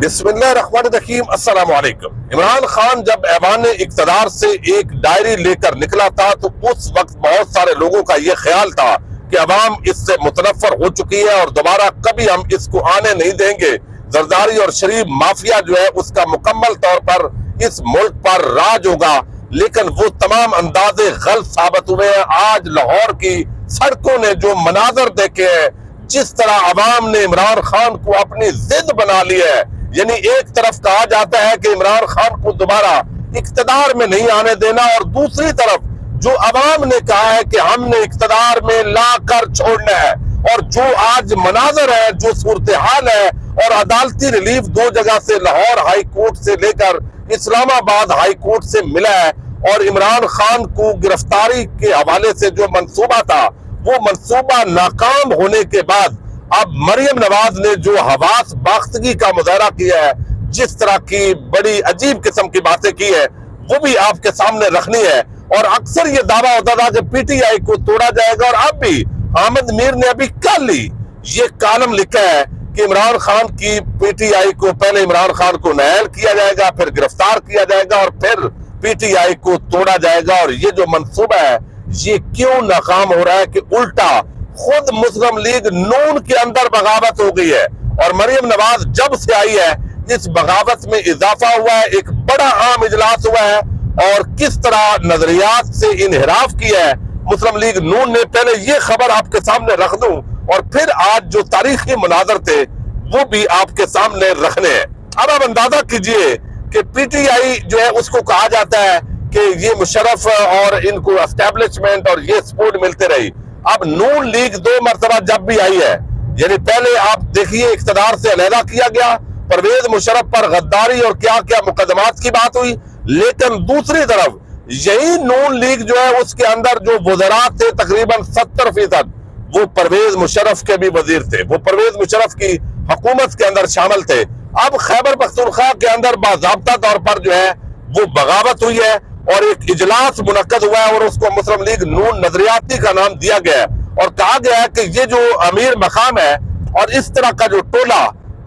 बिस्मिल्लाहिर्रहमानिर्रहीम। अस्सलाम वालेकुम। इमरान खान जब ऐवान इक़्तिदार से एक डायरी लेकर निकला था तो उस वक्त बहुत सारे लोगों का ये ख्याल था कि अवाम इससे मुतनफ़र हो चुकी है और दोबारा कभी हम इसको आने नहीं देंगे। जरदारी और शरीफ माफिया जो है उसका मुकम्मल तौर पर इस मुल्क पर राज होगा, लेकिन वो तमाम अंदाजे गलत साबित हुए हैं। आज लाहौर की सड़कों ने जो मनाजर देखे हैं, जिस तरह अवाम ने इमरान खान को अपनी जिद बना ली है, यानी एक तरफ कहा जाता है कि इमरान खान को दोबारा इक्तदार में नहीं आने देना और दूसरी तरफ जो अवाम ने कहा है कि हमने इक्तदार में ला कर छोड़ना है। और जो आज मनाजर है, जो सूरत हाल है, और अदालती रिलीफ दो जगह से लाहौर हाई कोर्ट से लेकर इस्लामाबाद हाई कोर्ट से मिला है, और इमरान खान को गिरफ्तारी के हवाले से जो मंसूबा था वो मंसूबा नाकाम होने के बाद अब मरियम नवाज ने जो हवास बाख्तगी का मुजाहरा किया है, जिस तरह की बड़ी अजीब किस्म की बातें की है, वो भी आपके सामने रखनी है। और अक्सर ये दावा होता था कि पीटीआई को तोड़ा जाएगा, और अब भी अहमद मीर ने अभी कल ही ये कॉलम लिखा है कि इमरान खान की पीटीआई को पहले इमरान खान को नायल किया जाएगा, फिर गिरफ्तार किया जाएगा और फिर पीटीआई को तोड़ा जाएगा। और ये जो मंसूबा है ये क्यों नाकाम हो रहा है कि उल्टा खुद मुस्लिम लीग नून के अंदर बगावत हो गई है, और मरियम नवाज जब से आई है इस बगावत में इजाफा हुआ है। एक बड़ा आम इजलास हुआ है और किस तरह नजरियात से इनहिराफ किया है मुस्लिम लीग नून ने। पहले ये खबर आपके सामने रख दूं और फिर आज जो तारीखी मुनाजर थे वो भी आपके सामने रखने हैं। अब आप अंदाजा कीजिए कि पीटीआई जो है उसको कहा जाता है कि ये मुशर्रफ और इनको एस्टेब्लिशमेंट और ये सपोर्ट मिलते रही। अब नून लीग दो मरतबा जब भी आई है, यानी पहले आप देखिए इख्तिदार से अलहदा किया गया, परवेज मुशर्रफ पर गद्दारी और क्या क्या मुकदमात की बात हुई, लेकिन दूसरी तरफ यही नून लीग जो है उसके अंदर जो वज़रात थे तकरीबन 70% वो परवेज मुशर्रफ के भी वजीर थे, वो परवेज मुशर्रफ की हुकूमत के अंदर शामिल थे। अब खैबर पख्तूनख्वा के अंदर बाज़ाब्ता तौर पर जो है वो बगावत हुई है और एक इजलास मुनक्कद हुआ है और उसको मुस्लिम लीग नून नजरियाती का नाम दिया गया है, और कहा गया है कि ये जो अमीर मकाम है और इस तरह का जो टोला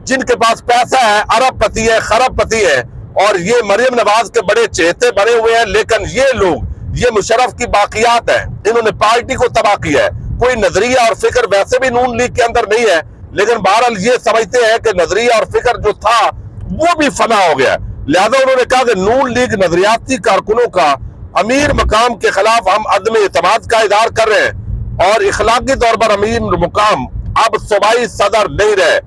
जिनके पास पैसा है, अरबपति है, खरबपति है, और ये मरियम नवाज के बड़े चहेते बने हुए हैं, लेकिन ये लोग ये मुशर्रफ की बाकियात है, इन्होंने पार्टी को तबाह किया है। कोई नजरिया और फिक्र वैसे भी नून लीग के अंदर नहीं है, लेकिन बहरहाल ये समझते हैं कि नजरिया और फिक्र जो था वो भी फना हो गया। लिहाजा उन्होंने कहा कि नून लीग नजरियाती कारकुनों का अमीर मकाम के खिलाफ हम अदम एतमाद का इज़हार कर रहे हैं और इखलाकी तौर पर अमीर मकाम अब सूबाई सदर नहीं रहे।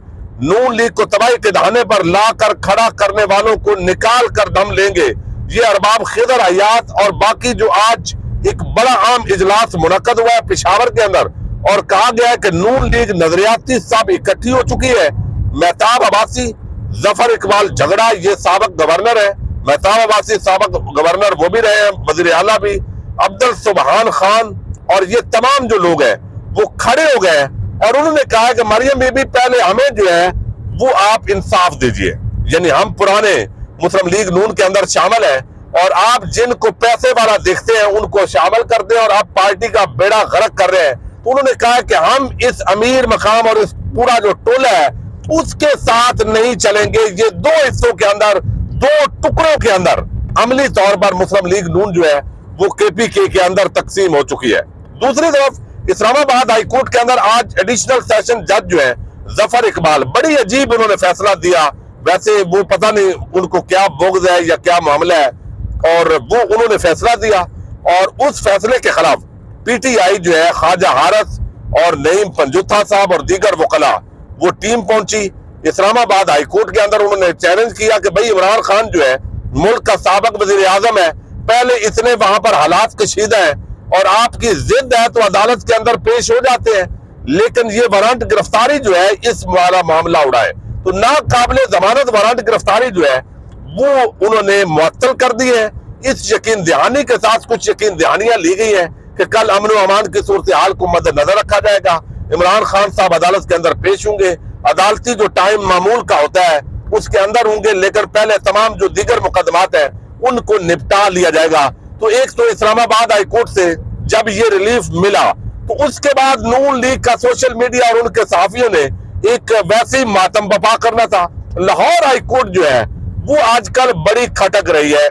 नून लीग को तबाही के दहाने पर लाकर खड़ा करने वालों को निकाल कर दम लेंगे। ये अरबाब खिदर हयात और बाकी जो आज एक बड़ा आम इजलास मुनक्कद हुआ है पेशावर के अंदर, और कहा गया है कि नून लीग नजरियाती सब इकट्ठी हो चुकी है। मेहताब अब्बासी, जफर इकबाल झगड़ा ये साबक गवर्नर है, मेहताब अब्बासी साबक गवर्नर वो भी रहे हैं, वजीर आला भी, अब्दुल सुबहान खान, और ये तमाम जो लोग हैं वो खड़े हो गए और उन्होंने कहा है कि मरियम बीबी पहले हमें जो है वो आप इंसाफ दीजिए, यानी हम पुराने मुस्लिम लीग नून के अंदर शामिल है और आप जिनको पैसे वाला देखते हैं उनको शामिल कर दें और आप पार्टी का बेड़ा गर्क कर रहे हैं। तो उन्होंने कहा कि हम इस अमीर मकाम और इस पूरा जो टोला है उसके साथ नहीं चलेंगे। ये दो हिस्सों के अंदर, दो टुकड़ों के अंदर अमली तौर पर मुस्लिम लीग नून जो है वो केपीके के अंदर तकसीम हो चुकी है। दूसरी तरफ इस्लामाबाद हाई कोर्ट के अंदर आज एडिशनल सेशन जज जो है जफर इकबाल, बड़ी अजीब उन्होंने फैसला दिया। वैसे वो पता नहीं उनको क्या बुग़्ज़ है या क्या मामला है, और वो उन्होंने फैसला दिया और उस फैसले के खिलाफ पीटीआई जो है ख्वाजा हारस और नईम पंजुत्था साहब और दीगर वकला वो टीम पहुंची इस्लामाबाद हाई कोर्ट के अंदर। उन्होंने चैलेंज किया कि भाई इमरान खान जो है मुल्क का साबिक वजीर आजम है, पहले इतने वहां पर हालात कशीदा है और आपकी जिद है तो अदालत के अंदर पेश हो जाते हैं, लेकिन ये वारंट गिरफ्तारी जो है इस वाला मामला उड़ाए तो नाकाबिले जमानत वारंट गिरफ्तारी जो है वो उन्होंने मुअत्तल कर दी है। इस यकीन दहानी के साथ कुछ यकीन दहानियां ली गई है कि कल अमन व अमान की सूरत हाल को मद्देनजर रखा जाएगा, इमरान खान साहब अदालत के अंदर पेश होंगे, अदालती जो टाइम मामूल का होता है उसके अंदर होंगे, लेकिन पहले तमाम जो दीगर मुकदमात है उनको निपटा लिया जाएगा। तो एक तो इस्लामाबाद हाई कोर्ट से जब ये रिलीफ मिला तो उसके बाद नून लीग का सोशल मीडिया और उनके सहाफियों ने एक वैसे ही मातम बपा करना था लाहौर हाई कोर्ट जो है वो आजकल बड़ी खटक रही है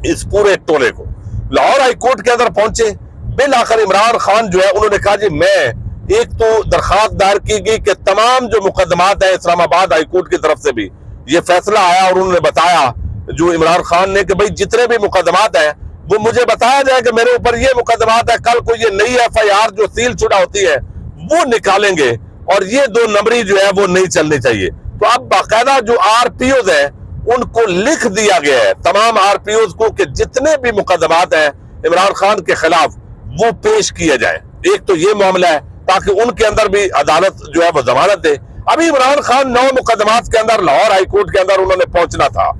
इस पूरे टोले को। लाहौर हाई कोर्ट के अंदर पहुंचे, बिल आखिर इमरान खान जो है उन्होंने कहा जी मैं एक तो दरखास्त दायर की गई कि तमाम जो मुकदमात है इस्लामाबाद हाई कोर्ट की तरफ से भी ये फैसला आया और उन्होंने बताया जो इमरान खान ने कि भाई जितने भी मुकदमात हैं वो मुझे बताया जाए कि मेरे ऊपर ये मुकदमात है, कल को ये नई FIR जो सील शुदा होती है वो निकालेंगे और ये 2 नंबरी जो है वो नहीं चलनी चाहिए। तो अब बाकायदा जो RPOs है उनको लिख दिया गया है तमाम RPOs को कि जितने भी मुकदमात हैं इमरान खान के खिलाफ वो पेश किया जाए। एक तो ये मामला है ताकि उनके अंदर भी अदालत जो है वो जमानत दे। अभी इमरान खान 9 मुकदमात के अंदर लाहौर हाई कोर्ट के अंदर उन्होंने पहुंचना था।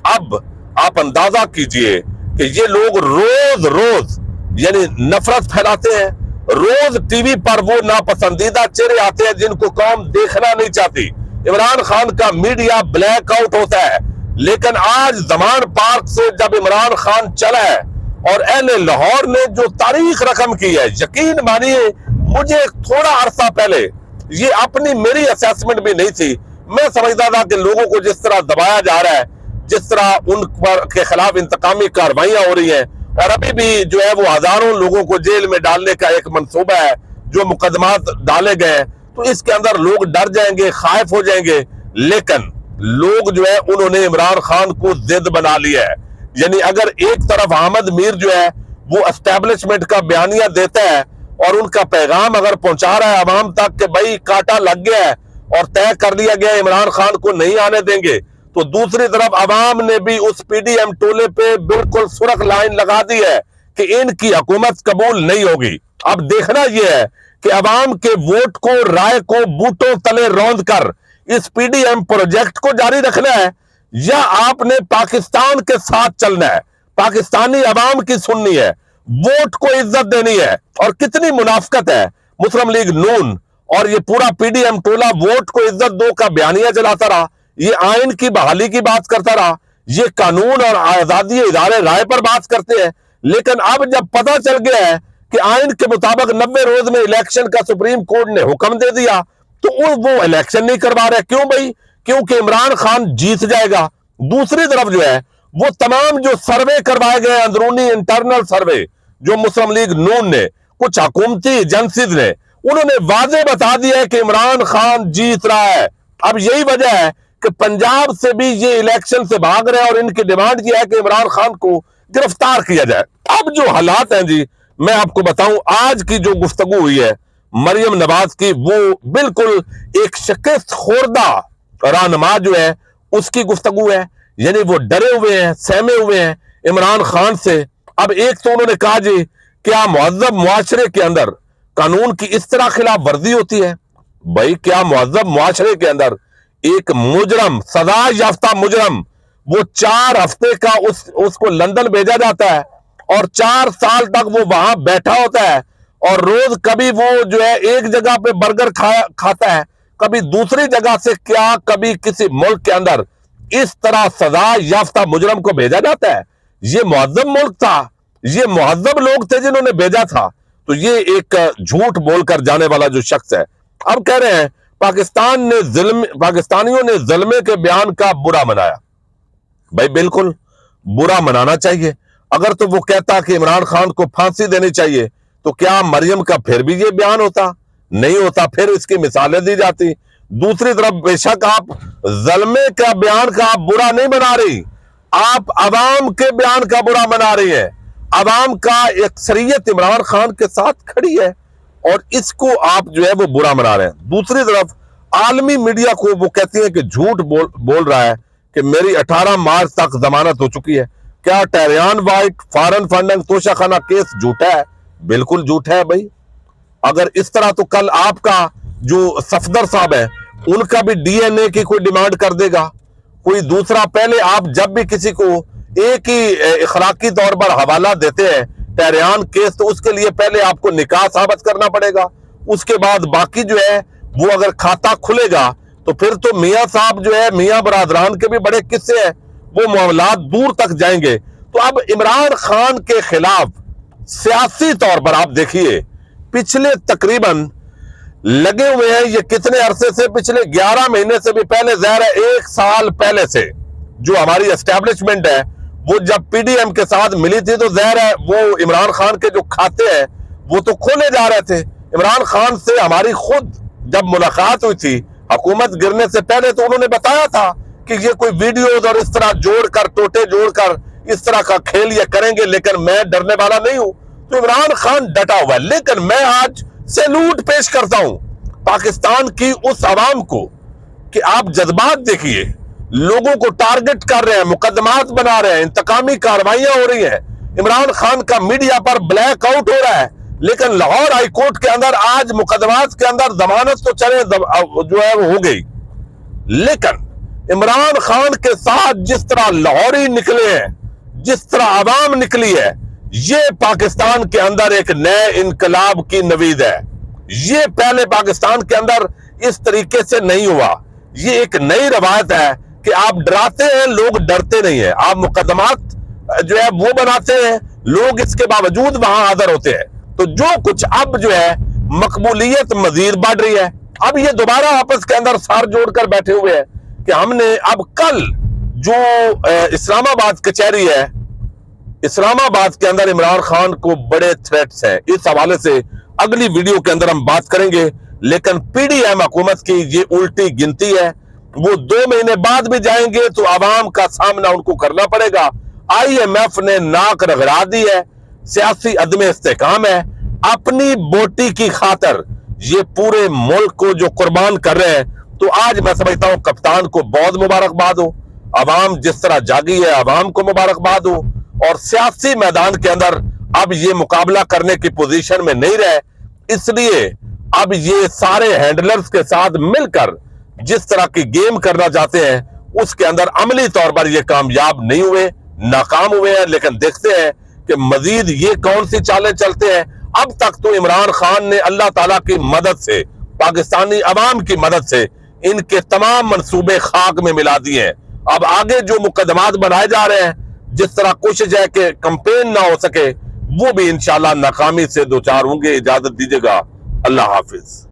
अब आप अंदाजा कीजिए कि ये लोग रोज रोज यानी नफरत फैलाते हैं, रोज टीवी पर वो नापसंदीदा चेहरे आते हैं जिनको कौम देखना नहीं चाहती। इमरान खान का मीडिया ब्लैक आउट होता है, लेकिन आज जमान पार्क से जब इमरान खान चला है और अहले लाहौर ने जो तारीख रकम की है, यकीन मानिए मुझे थोड़ा अरसा पहले ये अपनी मेरी असेसमेंट भी नहीं थी। मैं समझता था कि लोगों को जिस तरह दबाया जा रहा है, जिस तरह उन पर के खिलाफ इंतकामी कार्रवाइयां हो रही हैं और अभी भी जो है वो हजारों लोगों को जेल में डालने का एक मंसूबा है, जो मुकदमात डाले गए हैं, तो इसके अंदर लोग डर जाएंगे, खाइफ हो जाएंगे। लेकिन लोग जो है उन्होंने इमरान खान को जिद बना लिया है। यानी अगर एक तरफ अहमद मीर जो है वो एस्टेब्लिशमेंट का बयानिया देता है और उनका पैगाम अगर पहुंचा रहा है अवाम तक कि भाई कांटा लग गया है और तय कर लिया गया इमरान खान को नहीं आने देंगे, तो दूसरी तरफ अवाम ने भी उस PDM टोले पे बिल्कुल सुरख लाइन लगा दी है कि इनकी हुकूमत कबूल नहीं होगी। अब देखना यह है कि अवाम के वोट को, राय को बूटों तले रौंद कर इस PDM प्रोजेक्ट को जारी रखना है या आपने पाकिस्तान के साथ चलना है, पाकिस्तानी अवाम की सुननी है, वोट को इज्जत देनी है। और कितनी मुनाफकत है, मुस्लिम लीग नून और ये पूरा PDM टोला वोट को इज्जत दो का बयानिया चलाता रहा, ये आइन की बहाली की बात करता रहा, ये कानून और आजादी इदारे राय पर बात करते हैं। लेकिन अब जब पता चल गया है कि आइन के मुताबिक 90 रोज में इलेक्शन का सुप्रीम कोर्ट ने हुक्म दे दिया, तो वो इलेक्शन नहीं करवा रहे। क्यों भाई? क्योंकि इमरान खान जीत जाएगा। दूसरी तरफ जो है वो तमाम जो सर्वे करवाए गए अंदरूनी इंटरनल सर्वे जो मुस्लिम लीग नून ने, कुछ हुकूमती एजेंसीज ने, उन्होंने वाजे बता दिया है कि इमरान खान जीत रहा है। अब यही वजह है कि पंजाब से भी ये इलेक्शन से भाग रहे हैं और इनकी डिमांड ये है कि इमरान खान को गिरफ्तार किया जाए। अब जो हालात हैं जी, मैं आपको बताऊं, आज की जो गुफ्तगू हुई है मरियम नवाज की, वो बिल्कुल एक शिकस्त खोरदा रहनुमा जो है उसकी गुफ्तगू है। यानी वो डरे हुए हैं, सहमे हुए हैं इमरान खान से। अब एक तो उन्होंने कहा जी क्या मुअज़्ज़ब मुआशरे के अंदर कानून की इस तरह खिलाफ वर्जी होती है? भाई क्या मुअज़्ज़ब मुआशरे के अंदर एक मुजरम, सजा याफ्ता मुजरम, वो 4 हफ्ते का उसको लंदन भेजा जाता है और 4 साल तक वो वहां बैठा होता है और रोज कभी वो जो है एक जगह पे बर्गर खाता है, कभी दूसरी जगह से, क्या कभी किसी मुल्क के अंदर इस तरह सजा याफ्ता मुजरम को भेजा जाता है? ये मुअज़्ज़ब मुल्क था, ये मुहज़्ज़ब लोग थे जिन्होंने भेजा था। तो ये एक झूठ बोलकर जाने वाला जो शख्स है, अब कह रहे हैं पाकिस्तानियों ने ज़ुल्म के बयान का बुरा मनाया। भाई बिल्कुल बुरा मनाना चाहिए। अगर तो वो कहता कि इमरान खान को फांसी देनी चाहिए, तो क्या मरियम का फिर भी ये बयान होता? नहीं होता, फिर इसकी मिसालें दी जाती। दूसरी तरफ बेशक आप ज़ुल्म का बयान का आप बुरा नहीं मना रही, आप अवाम के बयान का बुरा मना रही है। अवाम का अक्सरियत इमरान खान के साथ खड़ी है और इसको आप जो है वो बुरा मना रहे हैं। दूसरी तरफ आलमी मीडिया को वो कहती है कि झूठ बोल रहा है कि मेरी 18 मार्च तक जमानत हो चुकी है। क्या टेहरान वाइट फॉरेन फंडिंग तोशाखाना केस झूठा है? बिल्कुल झूठा है भाई। अगर इस तरह तो कल आपका जो सफदर साहब है उनका भी DNA की कोई डिमांड कर देगा कोई दूसरा। पहले आप जब भी किसी को एक ही इखलाकी तौर पर हवाला देते हैं टेहरान केस, तो उसके लिए पहले आपको निकाह साबित करना पड़ेगा। उसके बाद बाकी जो है वो अगर खाता खुलेगा तो फिर तो मियाँ साहब जो है, मियाँ बरादरान के भी बड़े किस्से हैं, वो मामलात दूर तक जाएंगे। तो अब इमरान खान के खिलाफ सियासी तौर पर आप देखिए पिछले तकरीबन लगे हुए हैं। ये कितने अरसे से, पिछले 11 महीने से भी पहले, ज़ाहिर है 1 साल पहले से जो हमारी एस्टेब्लिशमेंट है वो जब पीडीएम के साथ मिली थी तो ज़ाहिर है वो इमरान खान के जो खाते हैं वो तो खोले जा रहे थे। इमरान खान से हमारी खुद जब मुलाकात हुई थी हुकूमत गिरने से पहले तो उन्होंने बताया था कि ये कोई वीडियोज और इस तरह जोड़कर, टोटे जोड़कर इस तरह का खेल ये करेंगे, लेकिन मैं डरने वाला नहीं हूं। तो इमरान खान डटा हुआ है। लेकिन मैं आज सैल्यूट पेश करता हूं पाकिस्तान की उस आवाम को कि आप जज्बात देखिए, लोगों को टारगेट कर रहे हैं, मुकदमात बना रहे हैं, इंतकामी कार्रवाइयां हो रही हैं, इमरान खान का मीडिया पर ब्लैक आउट हो रहा है। लेकिन लाहौर हाई कोर्ट के अंदर आज मुकदमात के अंदर जमानत तो चले जो है वो हो गई, लेकिन इमरान खान के साथ जिस तरह लाहौरी निकले हैं, जिस तरह आवाम निकली है, ये पाकिस्तान के अंदर एक नए इनकलाब की नवीद है। ये पहले पाकिस्तान के अंदर इस तरीके से नहीं हुआ। ये एक नई रवायत है कि आप डराते हैं, लोग डरते नहीं है। आप मुकदमात जो है वो बनाते हैं, लोग इसके बावजूद वहां हाजिर होते हैं। तो जो कुछ अब जो है मकबूलियत मजीद बढ़ रही है। अब ये दोबारा आपस के अंदर सार जोड़कर बैठे हुए हैं कि हमने अब कल जो इस्लामाबाद कचहरी है, इस्लामाबाद के अंदर इमरान खान को बड़े थ्रेट्स हैं। इस हवाले से अगली वीडियो के अंदर हम बात करेंगे। लेकिन पीडीएम हुकूमत की ये उल्टी गिनती है। वो 2 महीने बाद भी जाएंगे तो आवाम का सामना उनको करना पड़ेगा। IMF ने नाक रगड़ा दी है, सियासी अदम इस्तेकाम है। अपनी बोटी की खातर ये पूरे मुल्क को जो कुर्बान कर रहे हैं, तो आज मैं समझता हूं कप्तान को बहुत मुबारकबाद हो। आवाम जिस तरह जागी है, आवाम को मुबारकबाद हो। और सियासी मैदान के अंदर अब ये मुकाबला करने की पोजीशन में नहीं रहे, इसलिए अब ये सारे हैंडलर्स के साथ मिलकर जिस तरह की गेम करना चाहते हैं उसके अंदर अमली तौर पर ये कामयाब नहीं हुए, नाकाम हुए हैं। लेकिन देखते हैं कि मजीद ये कौन सी चालें चलते हैं। अब तक तो इमरान खान ने अल्लाह ताला की मदद से, पाकिस्तानी अवाम की मदद से इनके तमाम मंसूबे खाक में मिला दिए हैं। अब आगे जो मुकदमात बनाए जा रहे हैं, जिस तरह कोशिश है कि कंपेन ना हो सके, वो भी इंशाल्लाह नाकामी से दो चार होंगे। इजाजत दीजिएगा, अल्लाह हाफिज।